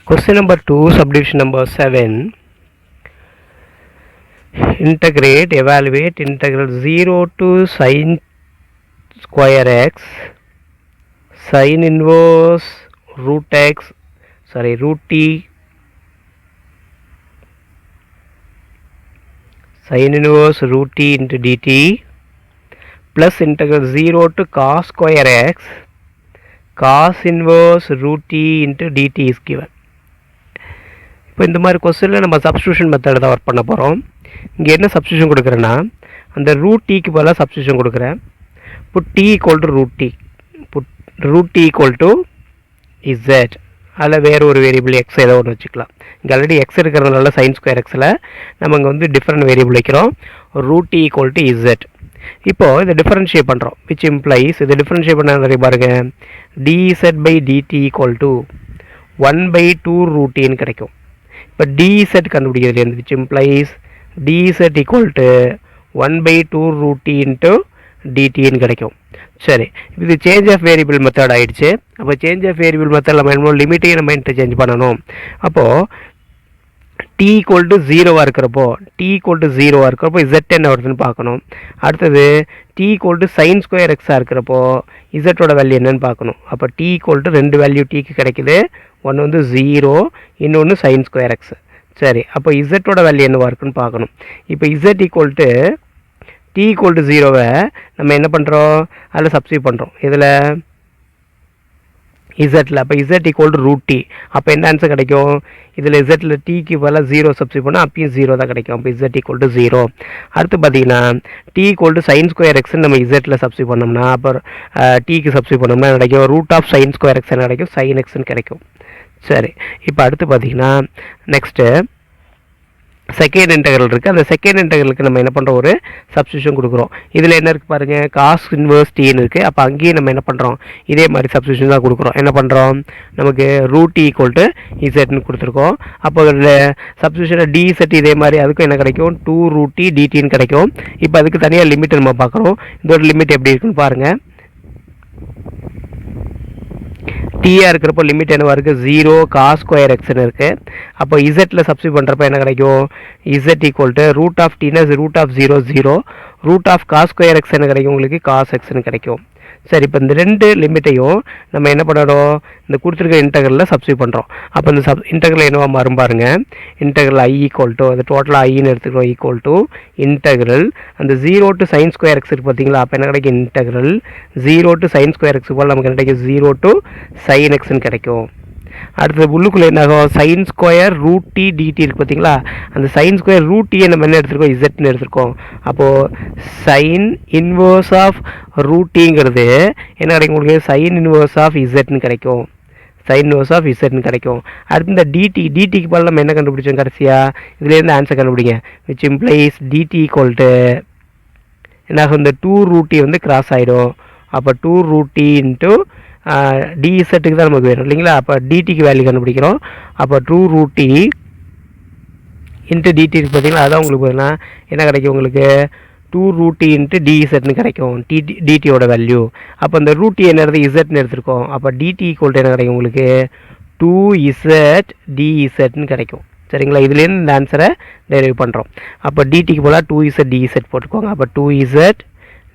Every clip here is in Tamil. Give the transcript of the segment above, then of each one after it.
Question number 2, subdivision number 7. Integrate, evaluate integral 0 to sin square x, sin inverse root t, sin inverse root t into dt, plus integral 0 to cos square x, cos inverse root t into dt is given. இப்போ இந்த மாதிரி கொஸ்டினில் நம்ம சப்ஸ்டியூஷன் மெத்தட் தான் ஒர்க் பண்ண போகிறோம். இங்கே என்ன சப்ஸ்டியூஷன் கொடுக்குறேன்னா, அந்த ரூட் டீக்கு பதிலாக சப்ஸ்டியூஷன் கொடுக்குறேன். இப்போ t equal to root t, இப்போ root t equal to z, அதில் வேறு ஒரு வேரியபிள் எக்ஸ் ஏதோ ஒன்று வச்சுக்கலாம். இங்கே ஆல்ரெடி எக்ஸ் இருக்கிறதுனால சைன் ஸ்கொயர் எக்ஸில் நம்ம இங்கே வந்து டிஃப்ரெண்ட் வேரியபிள் வைக்கிறோம். Root t equal to z. இப்போது இதை டிஃப்ரென்ஷியேட் பண்ணுறோம், விச் இம்ப்ளைஸ் இதை டிஃப்ரென்ஷியேட் பண்ண நிறைய பாருங்கள், d z by d t equal to 1/2 root டின்னு கிடைக்கும். இப்போ dz கண்டுபிடிக்கிறது, which implies dz equal to 1/2 root t into dtன்னு கிடைக்கும். சரி, இது சேஞ்ச் ஆஃப் வேரியபிள் மெத்தட் ஆகிடுச்சு. அப்போ சேஞ்ச் ஆஃப் வேரியபிள் மெத்தட் நம்ம என்ன லிமிட்டையும் நம்ம இன்டர்சேஞ்ச் பண்ணணும். அப்போது t equal to 0 இருக்கிறப்போ z என்ன வருதுன்னு பார்க்கணும். அடுத்தது t equal to sin square x இருக்கிறப்போ z வேல்யூ என்னன்னு பார்க்கணும். அப்போ t equal to 2 வேல்யூ tக்கு கிடைக்குது. ஒன்று வந்து 0, இன்னொன்று sin square x. சரி, அப்போ z வேல்யூ என்னவா இருக்குன்னு பார்க்கணும். இப்போ z equal to t equal to 0வை நம்ம என்ன பண்ணுறோம், அதில் சப்ஸ்டியூட் பண்ணுறோம். இதில் இசட்டில், அப்போ Z equal to root T. அப்போ என்ன ஆன்சர் கிடைக்கும், இதில் இசட்டில் டீக்கு பதிலாக 0 சப்ஸ்டியூட் பண்ணால் அப்பயும் 0 தான் கிடைக்கும். அப்போ இசட் ஈக்குவல் டு 0. அடுத்து பார்த்தீங்கன்னா t equal to sine square எக்ஸ்ன்னு நம்ம இசட்டில் சப்ஸ்டியூட் பண்ணோம்னா, அப்போ டீக்கு சப்ஸ்டியூட் பண்ணோம்னா கிடைக்கும் root of sine square X என்ன கிடைக்கும், சைன் எக்ஸ்ன்னு கிடைக்கும். சரி, இப்போ அடுத்து பார்த்தீங்கன்னா நெக்ஸ்ட்டு செகண்ட் இன்டெக்ரல் இருக்குது. அந்த செகண்ட் இன்டெக்ரலுக்கு நம்ம என்ன பண்ணுறோம், ஒரு சப்ஸ்டியூஷன் கொடுக்குறோம். இதில் என்ன இருக்குது பாருங்கள், காஸ் இன்வர்ஸ் டீன்னு இருக்குது. அப்போ அங்கேயும் நம்ம என்ன பண்ணுறோம், இதே மாதிரி சப்ஸ்டியூஷன் தான் கொடுக்குறோம். என்ன பண்ணுறோம், நமக்கு ரூட் டி ஈக்குவல் டு இசட்னு கொடுத்துருக்கோம். அப்போ அதில் சப்ஸ்டியூஷனில் டிஇசட் இதே மாதிரி அதுக்கும் என்ன கிடைக்கும், 2 ரூட் டி டிடின்னு கிடைக்கும். இப்போ அதுக்கு தனியாக லிமிட் நம்ம பார்க்குறோம். இதோட லிமிட் எப்படி இருக்குன்னு பாருங்கள். டீயாக இருக்கிறப்போ லிமிட் என்னவா இருக்குது, 0 காஸ் ஸ்கொயர் எக்ஸ்ன்னு இருக்குது. அப்போ இசட்டில் சப்ஸ்டியூட் பண்ணுறப்ப என்ன கிடைக்கும், Z equal to root of டீனா root of 0 root of cos square X என்ன கிடைக்கும், உங்களுக்கு காஸ் எக்ஸ்ன்னு கிடைக்கும். சரி, இப்போ இந்த ரெண்டு லிமிட்டையும் நம்ம என்ன பண்ணணும், இந்த கொடுத்துருக்க இன்டெக்ரலில் சப்ஸ்டியூட் பண்ணுறோம். அப்போ இந்த இன்டெக்ரல் என்னவா மாறும் பாருங்கள், இன்டெக்ரல் ஐ ஈக்குவல் டு, அது டோட்டலாக ஐன்னு எடுத்துக்கிறோம், ஈக்குவல் டு இன்டெக்ரல் அந்த 0 டு சைன் ஸ்கொயர் எக்ஸ் இருக்குது பார்த்தீங்களா. அப்போ என்ன கிடைக்கும், integral 0 to sine square x போல் நமக்கு என்ன கிடைக்கும், 0 டு சைன் எக்ஸ்ன்னு கிடைக்கும். அடுத்தது உள்ளுக்குள்ளே என்ன ஆகும், sine square root T DT இருக்குது பார்த்தீங்களா. அந்த சைன் ஸ்கொயர் ரூட் டியை நம்ம என்ன எடுத்துருக்கோம், இசட்னு எடுத்துருக்கோம். அப்போது சைன் இன்வர்ஸ் ஆஃப் ரூட் டிங்கிறது என்ன கிடைக்கும், உங்களுக்கு சைன் இன்வர்ஸ் ஆஃப் இசட்னு கிடைக்கும். சைன் இன்வர்ஸ் ஆஃப் இசட்னு கிடைக்கும். அடுத்து இந்த டிடிக்கு பதில் நம்ம என்ன கண்டுபிடிச்சோம் கடைசியாக, இதுலேருந்து ஆன்சர் கண்டுபிடிங்க. Which implies d t equal to என்ன ஆகும், இந்த 2 ரூட் டி வந்து கிராஸ் ஆகிடும். அப்போ 2 ரூட் டி இன்ட்டு டிஇசட்டுக்கு தான் நமக்கு வேணும் இல்லைங்களா. அப்போ டிடிக்கு வேல்யூ கண்டுபிடிக்கிறோம். அப்போ 2 ரூட் டி இன்ட்டு டிடி இருக்குது பார்த்தீங்களா. அதான் உங்களுக்கு பார்த்தீங்கன்னா என்ன கிடைக்கும், உங்களுக்கு 2 ரூட் டி இன்ட்டு டிஇசட்னு கிடைக்கும், டிடியோட வேல்யூ. அப்போ இந்த ரூட் டி என்ன எடுத்து இசட்னு எடுத்துருக்கோம். அப்போ டிடி ஈக்குவல் டு என்ன கிடைக்கும், உங்களுக்கு 2z டிஇசட்னு கிடைக்கும். சரிங்களா, இதுலேருந்து இந்த ஆன்சரை டெரைவ் பண்ணுறோம். அப்போ டிடிக்கு போல் 2z டிஇசட் போட்டுக்கோங்க. அப்போ 2z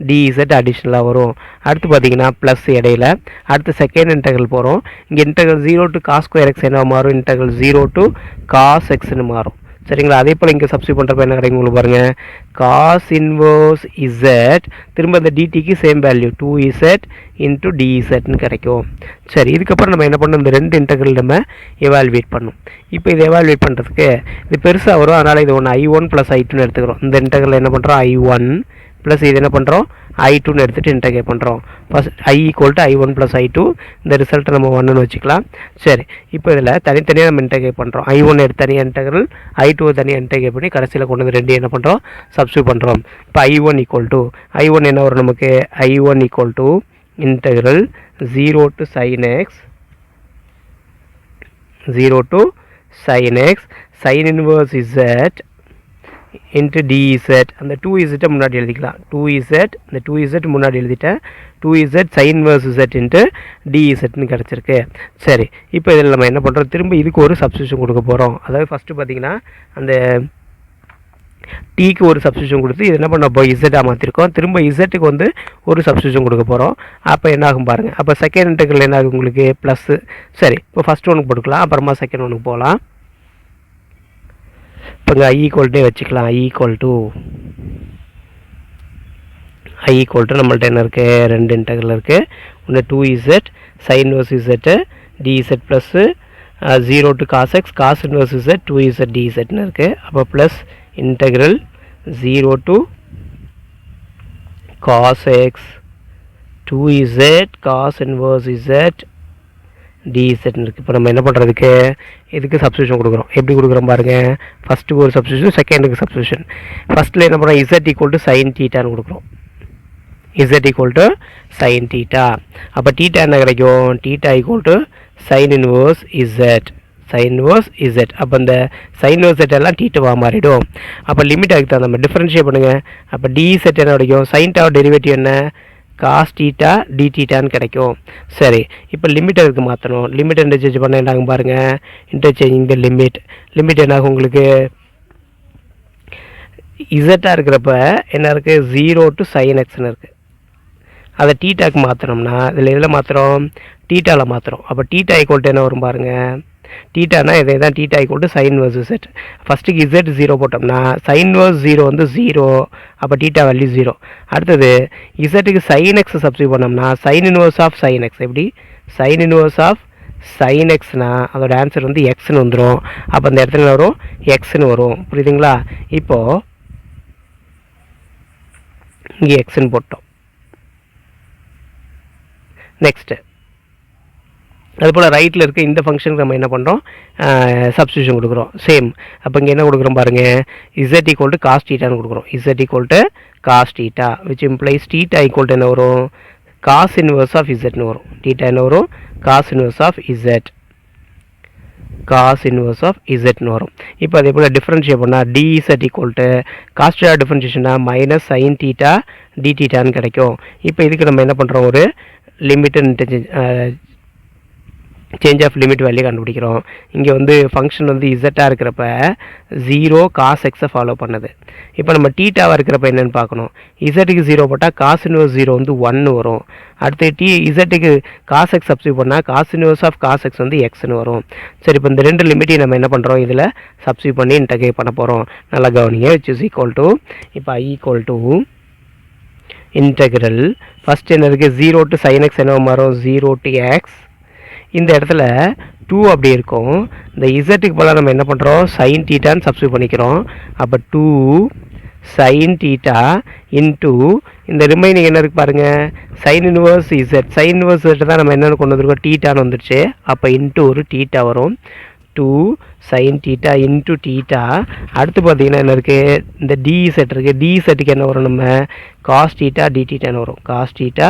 டிஇசட் அடிஷ்னலாக வரும். அடுத்து பார்த்தீங்கன்னா ப்ளஸ் இடையில அடுத்து செகண்ட் இன்டெக்ரல் போகிறோம். இங்கே integral 0 to cos square X என்ன மாறும், இன்டெக்ரல் 0 டு காஸ் எக்ஸ்ன்னு மாறும். சரிங்களா, அதே போல் இங்கே சப்ஸ்டியூட் பண்ணுறப்ப என்ன கிடைக்கும் உங்களுக்கு பாருங்கள், காஸ் இன்வர்ஸ் இசட் திரும்ப இந்த டிடிக்கு சேம் வேல்யூ 2z இன்ட்டு டிஇசட்னு கிடைக்கும். சரி, இதுக்கப்புறம் நம்ம என்ன பண்ணணும், இந்த ரெண்டு இன்டெக்ரல் நம்ம எவால்வேட் பண்ணணும். இப்போ இதை எவால்வேட் பண்ணுறதுக்கு இது பெருசாக வரும், அதனால் இது ஒன்று I1 + I2ன்னு எடுத்துக்கிறோம். இந்த இன்டெக்ரல் என்ன பண்ணுறோம், I1 ப்ளஸ் இது என்ன பண்ணுறோம், I2ன்னு எடுத்துகிட்டு இன்டெகிரேட் பண்ணுறோம். First I equal to I1 + I2, இந்த ரிசல்ட்டை நம்ம 1ன்னு வச்சுக்கலாம். சரி, இப்போ இதில் தனித்தனியாக நம்ம இன்டெகிரேட் பண்ணுறோம். I1 எடுத்து தனியாக இன்டெக்ரல், I2 தனியாக இன்டெகிரேட் பண்ணி கடைசியில் கொண்டு வந்து ரெண்டு என்ன பண்ணுறோம், சப்ஸ்டியூட் பண்ணுறோம். இப்போ I1 ஈக்குவல் டு I1 என்ன வரும் நமக்கு, I1 equal to integral 0 to sin x 0 to sin x sin inverse z into டிஇசட். அந்த 2z முன்னாடி எழுதிக்கலாம். 2z இந்த 2z முன்னாடி எழுதிட்டேன். 2z sin inverse z into டிஇசட்னு கிடச்சிருக்கு. சரி, இப்போ இதில் நம்ம என்ன பண்ணுறோம், திரும்ப இதுக்கு ஒரு சப்ஸ்டியூஷன் கொடுக்க போகிறோம். அதாவது ஃபஸ்ட்டு பார்த்தீங்கன்னா அந்த டீக்கு ஒரு சப்ஸ்டியூஷன் கொடுத்து இது என்ன பண்ண போய் இசட்டாக மாற்றிருக்கோம். திரும்ப இசட்டுக்கு வந்து ஒரு சப்ஸ்டியூஷன் கொடுக்க போகிறோம். அப்போ என்ன ஆகும் பாருங்கள். அப்போ செகண்ட் இன்டெக்ரல் என்ன ஆகும் உங்களுக்கு ப்ளஸ்ஸு. சரி, இப்போ ஃபஸ்ட் ஒனுக்கு போட்டுக்கலாம், அப்புறமா செகண்ட் ஒனுக்கு போகலாம். இப்போ இங்கே ஐ ஈக்குவல்ட்டே வச்சுக்கலாம். ஐ ஈக்குவல் டு நம்மள்ட்ட என்ன இருக்குது, ரெண்டு இன்டெக்ரல் இருக்குது. ஒன்று 2z sin inverse z dz plus 0 to cos x cos inverse z 2z dzன்னு இருக்குது. அப்போ plus integral 0 to cos x 2z cos inverse z dz இருக்குது. இப்போ நம்ம என்ன பண்ணுறதுக்கு, இதுக்கு சப்ஸ்டியூஷன் கொடுக்குறோம். எப்படி கொடுக்குறோம் பாருங்கள். ஃபஸ்ட்டுக்கு ஒரு சப்ஸ்டியூஷன், செகண்டுக்கு சப்ஸ்டியூஷன். ஃபஸ்ட்டில் என்ன பண்ணுறோம், z ஈக்குவல் டு சைன் தீட்டான்னு கொடுக்குறோம். z equal to sine theta. அப்போ தீட்டா என்ன கிடைக்கும், theta equal to sine inverse z. Sine inverse z. அப்போ இந்த சைன் இன்வர்ஸ் z எல்லாம் தீட்டாவாக மாறிடும். அப்போ லிமிட் அதுக்கு தான் நம்ம டிஃப்ரென்ஷியேட் பண்ணுங்கள். அப்போ dz என்ன கிடைக்கும், சைன் டாவ் டெரிவேட்டிவ் என்ன, காஸ் தீட்டா டி தீட்டான்னு கிடைக்கும். சரி, இப்போ லிமிட் அதுக்கு மாற்றணும். லிமிட் இன்டர்சேஞ்ச் பண்ண என்ன ஆகும் பாருங்கள். இன்டர்சேஞ்சிங் த லிமிட் என்ன ஆகும் உங்களுக்கு, இசட்டாக இருக்கிறப்ப என்ன இருக்குது, 0 to sin xன்னு இருக்குது. அதை டீட்டாக்கு மாற்றினோம்னா இதில் எதில் மாற்றுறோம், டீட்டாவில் மாற்றுறோம். அப்போ டீட்டா ஈக்குவல் டு என்ன வரும் பாருங்கள். டீட்டானா இதே தான், theta equal to sine inverse z. ஃபஸ்ட்டுக்கு z 0 போட்டோம்னா சைன் இன்வர்ஸ் 0 வந்து 0. அப்போ டீட்டா வேல்யூ 0. அடுத்தது இசட்டுக்கு சைன் எக்ஸ் சப்ஸ்டியூட் பண்ணோம்னா sine inverse of sine x. எப்படி சைன் இன்வர்ஸ் ஆஃப் சைன் எக்ஸ்னா அதோட ஆன்சர் வந்து எக்ஸ்னு வந்துடும். அப்போ அந்த இடத்துல வரும் எக்ஸ்னு வரும். புரியுதுங்களா. இப்போது இங்கே எக்ஸ்னு போட்டோம். நெக்ஸ்ட்டு அதுபோல் ரைட்டில் இருக்க இந்த ஃபங்க்ஷனுக்கு நம்ம என்ன பண்ணுறோம், சப்ஸ்டியூஷன் கொடுக்குறோம். சேம். அப்போ இங்கே என்ன கொடுக்குறோம் பாருங்கள், z ஈக்குவல் டு காஸ் தீட்டான்னு கொடுக்குறோம். z equal to cos theta which implies theta equal to என்ன வரும், காஸ் இன்வர்ஸ் ஆஃப் இசட்னு வரும். தீட்டா என்ன வரும், cos inverse of z. Cos inverse of இசட்னு வரும். இப்போ அதே போல் டிஃப்ரென்ஷியேட் பண்ணால் d z equal to cos theta டிஃப்ரென்ஷியேஷனா மைனஸ் சைன் தீட்டா டி தீட்டான்னு கிடைக்கும். இப்போ இதுக்கு நம்ம என்ன பண்ணுறோம், ஒரு limit change of limit value கண்டுபிடிக்கிறோம். இங்கே வந்து ஃபங்க்ஷன் வந்து இசட்டாக இருக்கிறப்ப 0 காஸ் எக்ஸை ஃபாலோ பண்ணுது. இப்போ நம்ம டீட்டாவாக இருக்கிறப்ப என்னென்னு பார்க்கணும். இசட்டுக்கு 0 போட்டால் காஸ் இன்வர்ஸ் 0 வந்து 1 வரும். அடுத்து இசட்டுக்கு காஸ் எக்ஸ் சப்ஸ்டியூட் பண்ணால் cos inverse of cos x வந்து எக்ஸ்னு வரும். சரி, இப்போ இந்த ரெண்டு லிமிட்டையும் நம்ம என்ன பண்ணுறோம், இதில் சப்ஸ்டியூட் பண்ணி இன்டகிரேட் பண்ண போகிறோம். நல்லா கவனிங்க. விச் இஸ் ஈக்குவல் டு, இப்போ I equal to integral first என்ன இருக்குது, 0 to sin x என்ன மாறும், 0 to x. இந்த இடத்துல 2 அப்படி இருக்கும். இந்த இசட்டுக்கு போல நம்ம என்ன பண்ணுறோம், சைன் தீட்டான்னு சப்ஸ்டியூட் பண்ணிக்கிறோம். அப்போ 2 சைன் தீட்டா இன்ட்டு இந்த ரிமைனிங் என்ன இருக்குது பாருங்கள், sine inverse Z. Sine inverse Z தான் நம்ம என்னென்னு கொண்டு வந்துருக்கோம், டீட்டான்னு வந்துடுச்சு. அப்போ இன்ட்டு ஒரு டீட்டா வரும். 2 சைன் தீட்டா இன்ட்டு டீட்டா. அடுத்து பார்த்தீங்கன்னா என்ன இருக்குது, இந்த டிஇசட் இருக்குது. டிஇசட்டுக்கு என்ன வரும், நம்ம காஸ் தீட்டா டி தீட்டான்னு வரும். Cos theta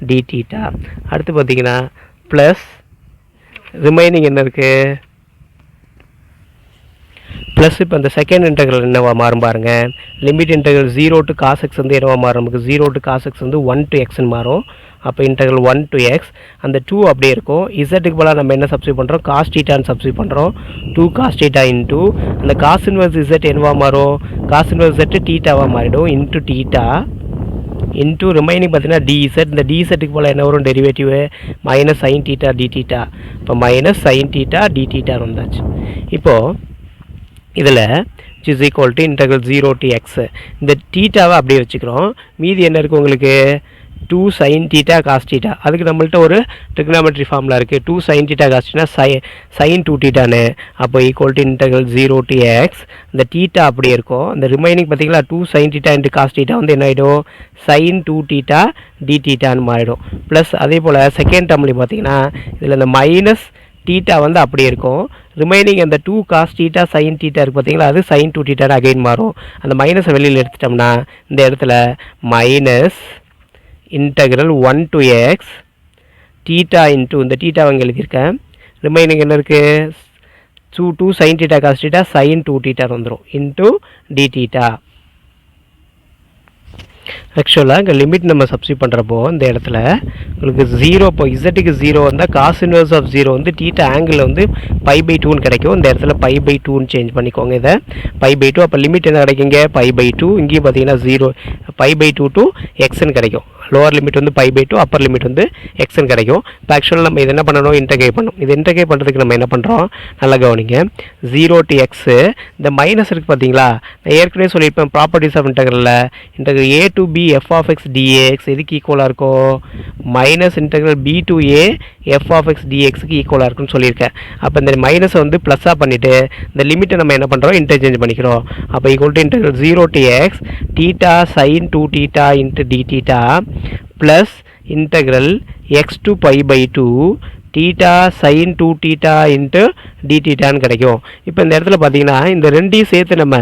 d theta. அடுத்து பார்த்தீங்கன்னா ப்ளஸ் ரிமைனிங் என்ன இருக்குது, ப்ளஸ். இப்போ இந்த செகண்ட் இன்டெக்ரல் என்னவா மாறும் பாருங்கள். Limit integral 0 to cos x வந்து என்னவா மாறும், நமக்கு 0 to cos x வந்து 1 to xன்னு மாறும். அப்போ இன்டெக்ரல் 1 to x. அந்த 2 அப்படியே இருக்கும். இசட்டுக்கு போல நம்ம என்ன சப்ஸ்டியூட் பண்ணுறோம், காஸ் தீட்டான்னு சப்ஸ்டியூட் பண்ணுறோம். 2 காஸ் தீட்டா இன்ட்டு அந்த காஸ் இன்வர்ஸ் இசட் என்னவா மாறும், காஸ் இன்வர்ஸ் இசட் டீட்டாவாக மாறிடும். இன்ட்டு டீட்டா இன்ட்டு ரிமைனிங் பார்த்தீங்கன்னா டிஇசட். இந்த டிஇசட்டுக்கு போல் என்ன வரும், derivative minus sine theta d theta. இப்போ மைனஸ் சைன் தீட்டா டி தீட்டான்னு வந்தாச்சு. இப்போது இதில் is equal to integral 0 to x. இந்த தீட்டாவை அப்படியே வச்சுக்கிறோம். மீதி என்ன இருக்குது உங்களுக்கு, 2 sin தீட்டா காஸ் தீட்டா. அதுக்கு நம்மள்ட்ட ஒரு ட்ரிக்னாமெட்ரி ஃபார்முலா இருக்குது. 2 sin theta cos theta sine 2 தீட்டான்னு. அப்போ equal to integral 0 to x. இந்த தீட்டா அப்படியே இருக்கும். இந்த ரிமைனிங் பார்த்தீங்களா 2 sin theta into cos theta வந்து என்ன ஆகிடும், சைன் 2 தீட்டா டி தீட்டான்னு மாறிடும். ப்ளஸ் அதே போல் செகண்ட் டேர்ம்லேயும் பார்த்தீங்கன்னா இதில் இந்த மைனஸ் தீட்டா வந்து அப்படியே இருக்கும். ரிமைனிங் அந்த 2 காஸ் தீட்டா சைன் தீட்டா இருக்குது பார்த்தீங்களா, அது சைன் 2 தீட்டான்னு அகைன் மாறும். அந்த மைனஸை வெளியில் எடுத்துட்டோம்னா இந்த இடத்துல minus integral 1 to x theta into இந்த தீட்டா அங்கே எழுதியிருக்கேன். ரிமைனிங் என்ன இருக்குது, 2 sin theta cos theta sine 2 theta வந்துடும் இன்ட்டு டி தீட்டா. ஆக்சுவலாக இங்கே லிமிட் நம்ம சப்ஸ்டிட் பண்ணுறப்போ இந்த இடத்துல உங்களுக்கு 0 இப்போ இசட்டுக்கு 0 வந்தால் காஸ் இன்வர்ஸ் ஆஃப் 0 வந்து தீட்டா ஆங்கிளில் வந்து π/2ன்னு கிடைக்கும். இந்த இடத்துல π/2ன்னு சேஞ்ச் பண்ணிக்கோங்க. இதை π/2 அப்போ லிமிட் என்ன கிடைக்குங்க π/2. இங்கேயும் பார்த்தீங்கன்னா 0 π/2 to xன்னு கிடைக்கும். லோவர் லிமிட் வந்து π/2, அப்பர் லிமிட் வந்து எக்ஸ்ன்னு கிடைக்கும். இப்போ ஆக்சுவலாக நம்ம இது என்ன பண்ணணும் இன்டகிரேட் பண்ணணும். இது இன்டகிரேட் பண்ணுறதுக்கு நம்ம என்ன பண்ணுறோம் நல்லா கவனிங்க. 0 to x இந்த மைனஸ் இருக்குது பார்த்தீங்களா, நான் ஏற்கனவே சொல்லியிருப்பேன் ப்ராப்பர்ட்டிஸ் ஆஃப் இன்டகிரலில் integral a to b f of x dx எதுக்கு ஈக்குவலாக இருக்கும் minus integral b to a f of x dxக்கு ஈக்குவலாக இருக்குன்னு சொல்லியிருக்கேன். அப்போ இந்த மைனஸை வந்து ப்ளஸ்ஸாக பண்ணிவிட்டு இந்த லிமிட்டை நம்ம என்ன பண்ணுறோம் இன்டர்சேஞ்ச் பண்ணிக்கிறோம். அப்போ equal to integral 0 to x theta sin 2 theta into d theta plus integral x to π/2 theta sin 2 theta into d thetaன்னு கிடைக்கும். இப்போ இந்த இடத்துல பார்த்தீங்கன்னா இந்த ரெண்டையும் சேர்த்து நம்ம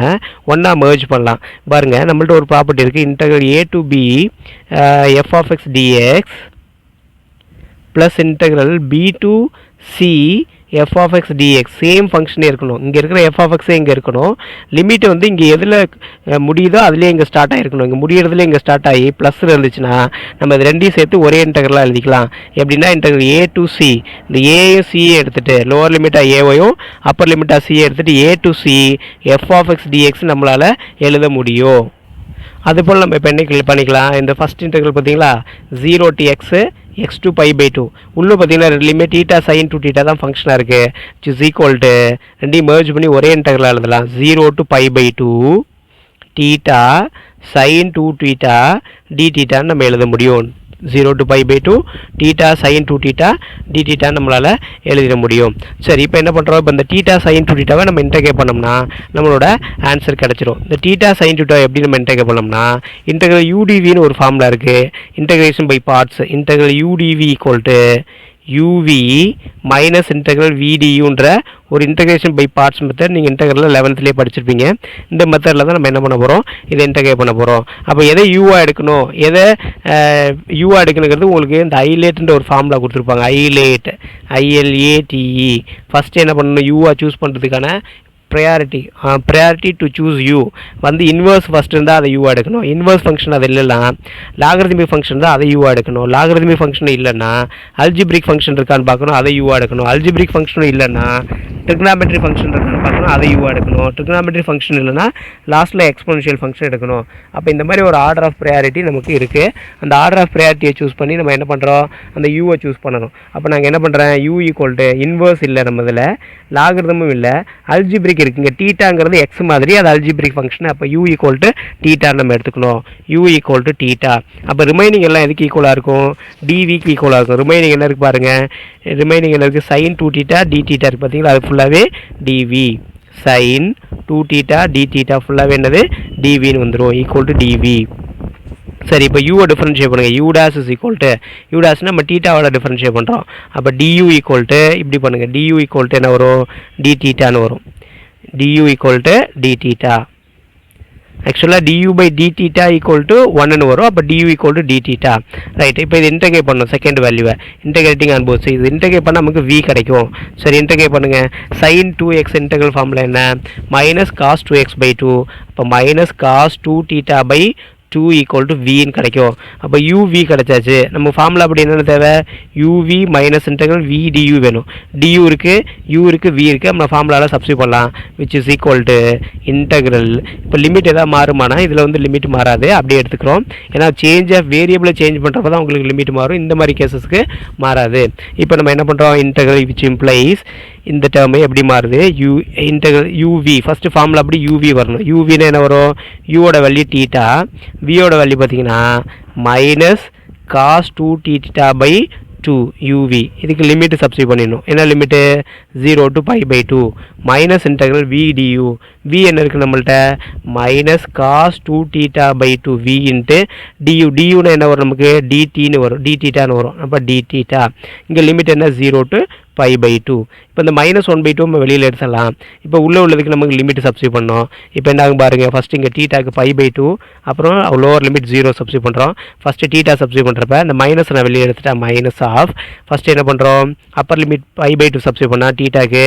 ஒன்றா merge பண்ணலாம். பாருங்க நம்மள்ட்ட ஒரு ப்ராப்பர்ட்டி இருக்குது integral a to b f of x dx plus integral b to c f of x dx same ஃபங்க்ஷனே இருக்கணும். இங்கே இருக்கிற f of x இங்கே இருக்கணும். லிமிட் வந்து இங்கே எதில் முடியுதோ அதுலேயே இங்கே ஸ்டார்ட் ஆகிருக்கணும். இங்கே முடியறதுல இங்கே ஸ்டார்ட் ஆகி ப்ளஸ் இருந்துச்சுன்னா நம்ம இது ரெண்டையும் சேர்த்து ஒரே இன்டகரலாக எழுதிக்கலாம். எப்படின்னா இன்டகரல் a to c இந்த ஏயும் சியை எடுத்துகிட்டு லோவர் லிமிட்டாக ஏவையும் அப்பர் லிமிட்டாக சியை எடுத்துகிட்டு a to c f of x dx நம்மளால் எழுத முடியும். அதுபோல் நம்ம இப்போ என்ன பண்ணிக்கலாம் இந்த ஃபஸ்ட் இன்டகரல் பார்த்தீங்களா 0 to x to π/2 உள்ளே பார்த்தீங்கன்னா ரெண்டுலேயுமே தீட்டா சைன் 2 தீட்டா தான் ஃபங்க்ஷனாக இருக்குது. விச் இஸ் ஈக்குவல் டு ரெண்டையும் merge பண்ணி ஒரே இன்டகரலாக எழுதலாம். 0 to π/2 theta sine 2 theta d தீட்டான்னு நம்ம எழுத முடியும். 0 to π/2 theta sin 2 theta d theta நம்மளால் எழுதிட முடியும். சரி இப்போ என்ன பண்ணுறோம் இப்போ இந்த theta sin 2 thetaவை நம்ம இன்டகிரேட் பண்ணோம்னா நம்மளோட ஆன்சர் கிடச்சிரும். இந்த theta sin 2 theta எப்படி நம்ம இன்டகிரேட் பண்ணோம்னா இன்டகிரல் udvன்னு ஒரு ஃபார்முலா இருக்குது integration by parts integral udv equal to uv minus integral vduன்ற ஒரு இன்டகிரேஷன் பை பார்ட்ஸ் மெத்தட் நீங்கள் இன்டகிரலில் 11லேயே படிச்சிருப்பீங்க. இந்த மெத்தடில் தான் நம்ம என்ன பண்ண போகிறோம் இதை இன்டகிரேட் பண்ண போகிறோம். அப்போ எதை யூவாக எடுக்கணும் எதை யூவாக எடுக்கணுங்கிறது உங்களுக்கு இந்த ஐலேட்ன்ற ஒரு ஃபார்முலா கொடுத்துருப்பாங்க. ஐலேட் ILATE ஃபஸ்ட்டு என்ன பண்ணணும் யூவாக சூஸ் பண்ணுறதுக்கான ப்ரையாரிட்டி டு சூஸ் யூ வந்து இன்வர்ஸ் ஃபஸ்ட் இருந்தால் அதை யூவாக எடுக்கணும். இன்வர்ஸ் ஃபங்க்ஷன் அது இல்லைன்னா லாகரிதமிக் ஃபங்க்ஷன் தான் அதை யூவாக எடுக்கணும். லாகரிதமிக் ஃபங்க்ஷன் இல்லைன்னா அல்ஜிப்ரிக் ஃபங்க்ஷன் இருக்கான்னு பார்க்கணும் அதை யூவாக எடுக்கணும். அல்ஜிப்ரிக் ஃபங்க்ஷனும் இல்லைன்னா ட்ரிக்னாமெட்ரி ஃபங்க்ஷன் இருக்கான்னு பார்க்கணும் அதை யூவாக எடுக்கணும். ட்ரிக்னாமெட்ரி ஃபங்க்ஷன் இல்லைன்னா லாஸ்ட்டில் எக்ஸ்போனன்ஷியல் ஃபங்க்ஷன் எடுக்கணும். அப்போ இந்த மாதிரி ஒரு ஆர்டர் ஆஃப் ப்ரையாரிட்டி நமக்கு இருக்குது. அந்த ஆர்டர் ஆஃப் ப்ரையாரிட்டியை சூஸ் பண்ணி நம்ம என்ன பண்ணுறோம் அந்த யூவை சூஸ் பண்ணணும். அப்போ நாங்கள் என்ன பண்ணுறேன் யூ ஈக்குவல் டு இன்வர்ஸ் இல்லை நம்ம இதில் லாகரிதமும் இல்லை அல்ஜிப்ரிக் இருக்குங்க. டீட்டாங்கிறது எக்ஸ் மாதிரி அது அல்ஜிப்ரிக் ஃபங்க்ஷன். அப்போ யூ ஈக்குவல் டு டீட்டா நம்ம எடுத்துக்கணும். You equal to theta. அப்போ ரிமைனிங் எல்லாம் எதுக்கு ஈக்குவலாக இருக்கும் டிவிக்கு ஈக்குவலாக இருக்கும். ரிமைனிங் என்ன இருக்குது பாருங்கள் ரிமைனிங் என்ன இருக்குது சைன் 2 தீட்டா டி தீட்டா இருக்குது பார்த்தீங்களா அது ஃபுல்லாகவே d v sine 2 theta d theta ஃபுல்லாகவே என்னது டிவின்னு வந்துடும் ஈக்குவல் டு டிவி. சரி இப்போ யூவை டிஃபரன்ஷியேட் பண்ணுங்கள் u dash is equal to u டேஸ்னால் நம்ம டீட்டாவோட டிஃபரன்ஷியேட் பண்ணுறோம். அப்போ டியூ ஈக்குவல் டு இப்படி பண்ணுங்கள் டியூ ஈக்குவல் டு என்ன வரும் டி தீட்டான்னு வரும். du equal to d theta ஆக்சுவலாக du by d theta equal to 1ன்னு வரும். அப்போ du equal to d theta right. இப்போ இது இன்டகிரேட் பண்ணணும் செகண்ட் வேல்யூவை இன்டகிரேட்டிங் ஆன் போத் இது இன்டகிரேட் பண்ணால் நமக்கு v கிடைக்கும். சரி இன்டகிரேட் பண்ணுங்கள் sin 2x இன்டகிரல் ஃபார்முலா என்ன மைனஸ் காஸ் 2x/2 அப்போ minus cos 2 theta by 2 equal to வின்னு கிடைக்கும். அப்போ யூவி கிடைச்சாச்சு. நம்ம ஃபார்முலா அப்படி என்னென்ன தேவை u v minus integral v d u வேணும். டியூ இருக்குது யூ இருக்குது வி இருக்குது நம்ம ஃபார்முலாவில் சப்ஸ்டிட் பண்ணலாம் which is equal to integral. இப்போ லிமிட் எதாவது மாறுமானா இதில் வந்து லிமிட் மாறாது அப்படியே எடுத்துக்கிறோம். ஏன்னா சேஞ்ச் ஆஃப் வேரியபிளை சேஞ்ச் பண்ணுறப்ப தான் உங்களுக்கு லிமிட் மாறும். இந்த மாதிரி கேசஸ்க்கு மாறாது. இப்போ நம்ம என்ன பண்ணுறோம் இன்டகிரல் விச் இம்ப்ளைஸ் இந்த டேர்மே எப்படி மாறுது u integral u v first formula அப்படி யூவி வரணும். யூவின்னு என்ன வரும் யூவோட வேல்யூ டீட்டா வியோட வேல்யூ பார்த்தீங்கன்னா minus cos 2 theta by 2 u v இதுக்கு லிமிட் சப்ஸ்டிட் பண்ணிடணும். என்ன limit 0 to π/2 minus integral v d u v என்ன இருக்குது நம்மள்ட்ட minus cos 2 theta by 2 v into d u டியூன்னு என்ன வரும் நமக்கு டிடின்னு வரும் டி தீட்டான்னு வரும். அப்போ டி தீட்டா இங்கே லிமிட் என்ன 0 to π/2. இப்போ இந்த -1/2 நம்ம வெளியில் எடுத்துடலாம். இப்போ உள்ளதுக்கு நமக்கு லிமிட் சப்ஸ்டிட் பண்ணோம். இப்போ என்ன ஆகும் பாருங்கள் ஃபஸ்ட்டு இங்கே டீட்டாக்கு π/2 அப்புறம் லோவர் லிமிட் 0 சப்ஸ்டிட் பண்ணுறோம். ஃபஸ்ட்டு டீட்டா சப்ஸ்டிட் பண்ணுறப்ப இந்த மைனஸ் நான் வெளியே எடுத்துட்டேன் மைனஸ் ஆஃப் ஃபஸ்ட்டு என்ன பண்ணுறோம் அப்பர் லிமிட் π/2 சப்ஸ்டிட் பண்ணால் டீட்டாக்கு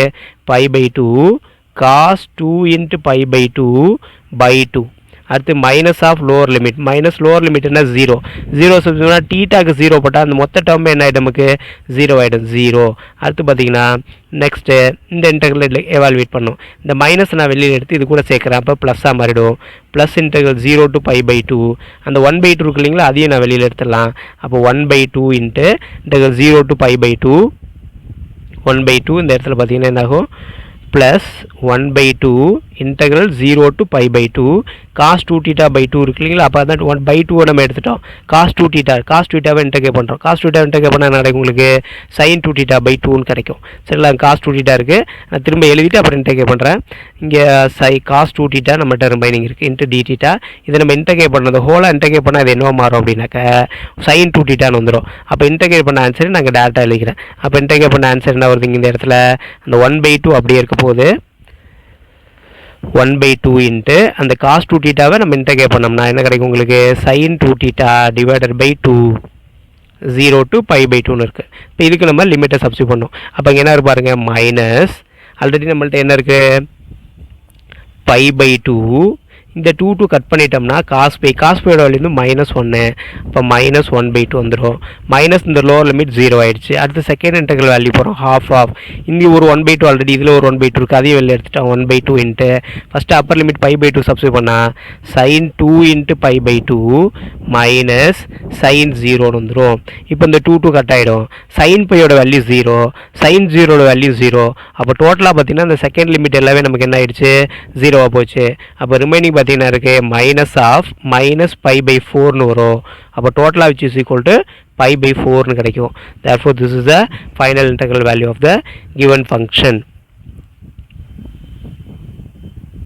π/2 காஸ் 2 இன்ட்டு π/2 by 2 அடுத்து minus of lower limit, minus lower லிமிட்னா 0 சப்ஸ்டியூட் பண்ணால் டீட்டாக்கு 0 போட்டால் அந்த மொத்த டேர்ம் என்ன ஆகிடும், நமக்கு 0 ஆகிடும் 0. அடுத்து பார்த்தீங்கன்னா நெக்ஸ்ட்டு இந்த இன்டெக்ரல் எவால்வேட் பண்ணும். இந்த மைனஸ் நான் வெளியில் எடுத்து இது கூட சேர்க்குறேன், அப்போ ப்ளஸ்ஸாக மாறிடும். ப்ளஸ் இன்டெக்ரல் 0 to π/2, அந்த 1/2 இருக்கு இல்லைங்களா, அதையும் நான் வெளியில் எடுத்துடலாம். அப்போ 1/2 இன்ட்டு இன்டெக்ரல் 0 to π/2, 1/2 இந்த இடத்துல பார்த்தீங்கன்னா என்ன ஆகும், ப்ளஸ் 1/2 இன்டெக்ரல் 0 to π/2 cos 2θ/2 இருக்கு இல்லைங்களா, அப்போ அதான் 1/2 நம்ம எடுத்துட்டோம். cos 2θ, cos 2θவை இன்டெகிரேட் பண்ணுறோம். cos 2θவை இன்டெகிரேட் பண்ணால் என்ன கிடைக்கும், உங்களுக்கு sin 2θ/2 கிடைக்கும். சரிங்களா, cos 2θ இருக்குது, நான் திரும்ப எழுதிட்டு அப்புறம் இன்டெகிரேட் பண்ணுறேன். இங்கே cos 2θ நம்மகிட்ட ரிமைனிங் இருக்குது இன்ட்டு dθ. இதை நம்ம இன்டெகிரேட் பண்ணுறது ஹோலாக இன்டெகிரேட் பண்ணால் அது என்னவா மாறும் அப்படின்னாக்க sin 2θன்னு வந்துடும். அப்போ இன்டெகிரேட் பண்ண ஆன்சர் நாங்கள் டேரெக்டாக எழுதிக்கிறேன். அப்போ இன்டெகிரேட் பண்ண ஆன்சர் என்ன வருது, இந்த இடத்துல அந்த 1/2 அப்படியே இருக்க போகுது. 1/2 இன்ட்டு அந்த cos 2θவை நம்ம இன்டெகிரேட் பண்ணோம்னா என்ன கிடைக்கும், உங்களுக்கு sin 2θ டிவைடட் பை 2 0 to π/2ன்னு இருக்குது. இப்போ இதுக்கு நம்ம லிமிட்டை சப்ஸ்டியூட் பண்ணோம். அப்போ இங்கே என்ன இருக்கு பாருங்கள், மைனஸ் ஆல்ரெடி நம்மள்ட்ட என்ன இருக்குது π/2, இந்த 2 கட் பண்ணிட்டோம்னா cos π, cos πயோட வேல்யூ வந்து -1, இப்போ -1/2 வந்துடும். மைனஸ் இந்த லோவர் லிமிட் 0 ஆயிடுச்சு. அடுத்து செகண்ட் இன்டெக்ரல் வேல்யூ போகிறோம், ஹாஃப் ஆஃப் இங்கே ஒரு 1/2 ஆல்ரெடி இதில் ஒரு 1/2 இருக்குது, அதையும் வெளியே எடுத்துட்டோம். 1/2 into first upper limit π/2 substitute பண்ணால் sin 2 இன்ட்டு π/2 மைனஸ் sin 0ன்னு வந்துடும். இப்போ இந்த 2 கட் ஆகிடும். sin πயோட வேல்யூ 0, sin 0ோட வேல்யூ 0. அப்போ டோட்டலாக பார்த்தீங்கன்னா இந்த செகண்ட் லிமிட் எல்லாமே நமக்கு என்ன ஆயிடுச்சு, 0வாக போச்சு. அப்போ ரிமைனிங் பார்த்தீங்கன்னா இருக்குது மைனஸ் ஆஃப் மைனஸ் π/4ன்னு வரும். அப்போ டோட்டலாக விச் இஸ் ஈக்குவல் டு π/4ன்னு கிடைக்கும். therefore this is the final integral value of the given function.